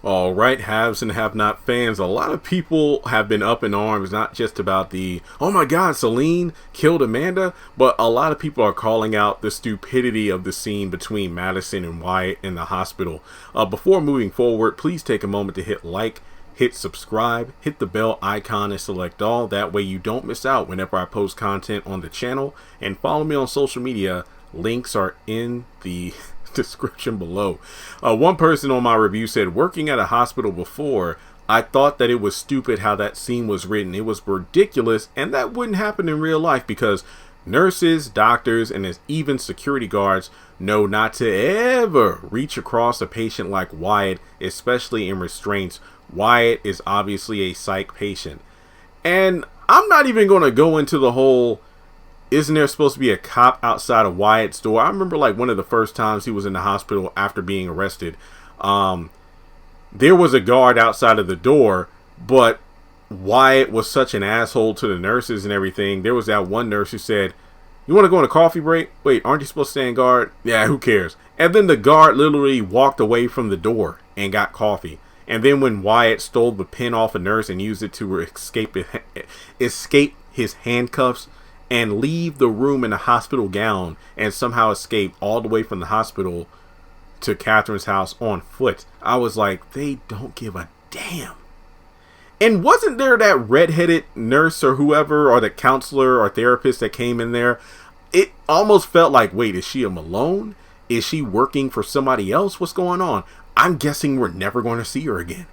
All right, haves and have not fans. A lot of people have been up in arms, not just about the, oh my God, Celine killed Amanda, but a lot of people are calling out the stupidity of the scene between Madison and Wyatt in the hospital. Before moving forward, please take a moment to hit like, hit subscribe, hit the bell icon and select all. That way you don't miss out whenever I post content on the channel. And follow me on social media. Links are in the description below. One person on my review said, working at a hospital before, I thought that it was stupid how that scene was written. It was ridiculous, and that wouldn't happen in real life because nurses, doctors, and even security guards know not to ever reach across a patient like Wyatt, especially in restraints. Wyatt is obviously a psych patient. And I'm not even going to go into the whole, isn't there supposed to be a cop outside of Wyatt's door? I remember like one of the first times he was in the hospital after being arrested. There was a guard outside of the door, but Wyatt was such an asshole to the nurses and everything. There was that one nurse who said, you want to go on a coffee break? Wait, aren't you supposed to stand guard? Yeah, who cares? And then the guard literally walked away from the door and got coffee. And then when Wyatt stole the pin off a nurse and used it to escape his handcuffs and leave the room in a hospital gown and somehow escape all the way from the hospital to Catherine's house on foot, I was like, they don't give a damn. And wasn't there that redheaded nurse or whoever, or the counselor or therapist that came in there? It almost felt like, wait, is she a Malone? Is she working for somebody else? What's going on? I'm guessing we're never going to see her again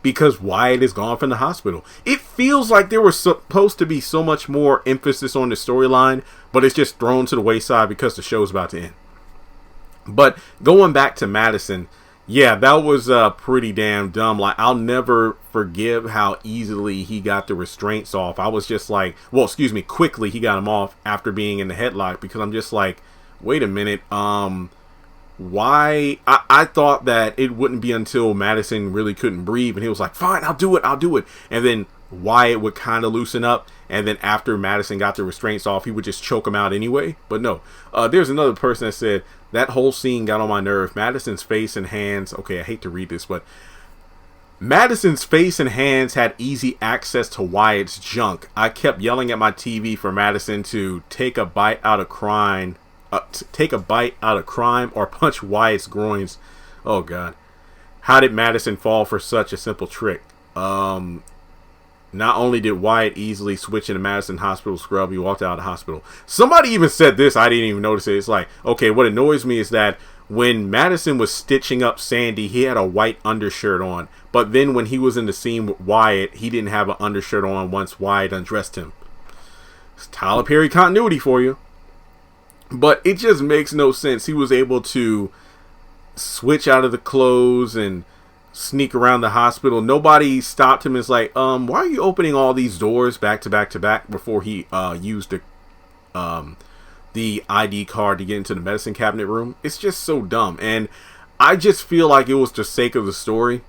because Wyatt is gone from the hospital. It feels like there was supposed to be so much more emphasis on the storyline, but it's just thrown to the wayside because the show's about to end. But going back to Madison, yeah, that was pretty damn dumb. Like, I'll never forgive how easily he got the restraints off. I was just like, well, excuse me, quickly he got them off after being in the headlock, because I'm just like, wait a minute, why? I thought that it wouldn't be until Madison really couldn't breathe and he was like, fine, I'll do it. And then Wyatt would kind of loosen up, and then after Madison got the restraints off, he would just choke him out anyway. But no, there's another person that said that whole scene got on my nerve. Madison's face and hands, okay, I hate to read this, but Madison's face and hands had easy access to Wyatt's junk. I kept yelling at my TV for Madison to take a bite out of crime or punch Wyatt's groins. Oh God. How did Madison fall for such a simple trick? Not only did Wyatt easily switch into Madison hospital scrub, he walked out of the hospital. Somebody even said this, I didn't even notice it. It's like, okay, what annoys me is that when Madison was stitching up Sandy, he had a white undershirt on. But then when he was in the scene with Wyatt, he didn't have an undershirt on once Wyatt undressed him. It's Tyler Perry continuity for you. But it just makes no sense. He was able to switch out of the clothes and sneak around the hospital. Nobody stopped him. It's like, why are you opening all these doors back to back to back before he used the ID card to get into the medicine cabinet room? It's just so dumb. And I just feel like it was the sake of the story.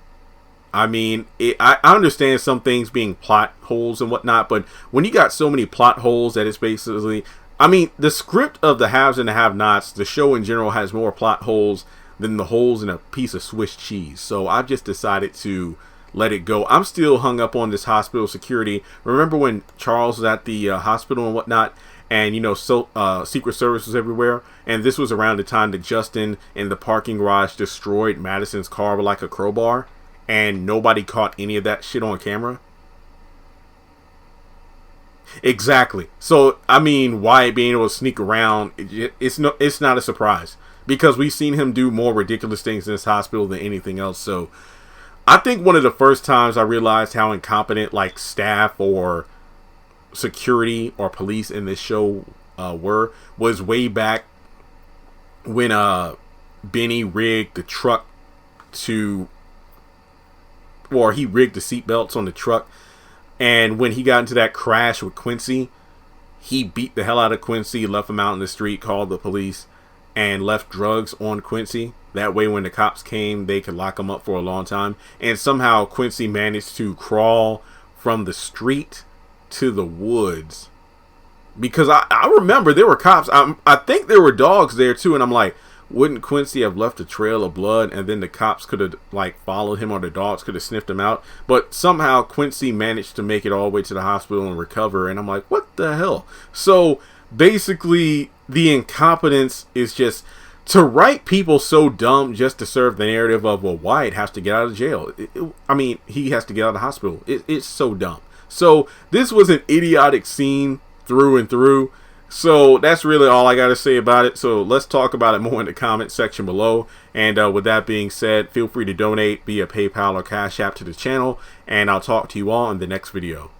I mean, I understand some things being plot holes and whatnot, but when you got so many plot holes that it's basically, I mean, the script of the haves and the have-nots, the show in general, has more plot holes than the holes in a piece of Swiss cheese. So I've just decided to let it go. I'm still hung up on this hospital security. Remember when Charles was at the hospital and whatnot, and, you know, Secret Service was everywhere, and this was around the time that Justin in the parking garage destroyed Madison's car with like a crowbar, and nobody caught any of that shit on camera? Exactly. So, I mean, Wyatt being able to sneak around, it's not a surprise, because we've seen him do more ridiculous things in this hospital than anything else. So I think one of the first times I realized how incompetent like staff or security or police in this show was way back when Benny rigged the truck he rigged the seatbelts on the truck. And when he got into that crash with Quincy, he beat the hell out of Quincy, left him out in the street, called the police, and left drugs on Quincy. That way when the cops came, they could lock him up for a long time. And somehow Quincy managed to crawl from the street to the woods. Because I remember there were cops. I think there were dogs there too. And I'm like, wouldn't Quincy have left a trail of blood, and then the cops could have like followed him, or the dogs could have sniffed him out? But somehow Quincy managed to make it all the way to the hospital and recover, and I'm like, what the hell? So basically the incompetence is just to write people so dumb just to serve the narrative of, well, Wyatt has to get out of jail. I mean, he has to get out of the hospital. It's so dumb. So this was an idiotic scene through and through. So that's really all I got to say about it. So let's talk about it more in the comment section below. And with that being said, feel free to donate via PayPal or Cash App to the channel. And I'll talk to you all in the next video.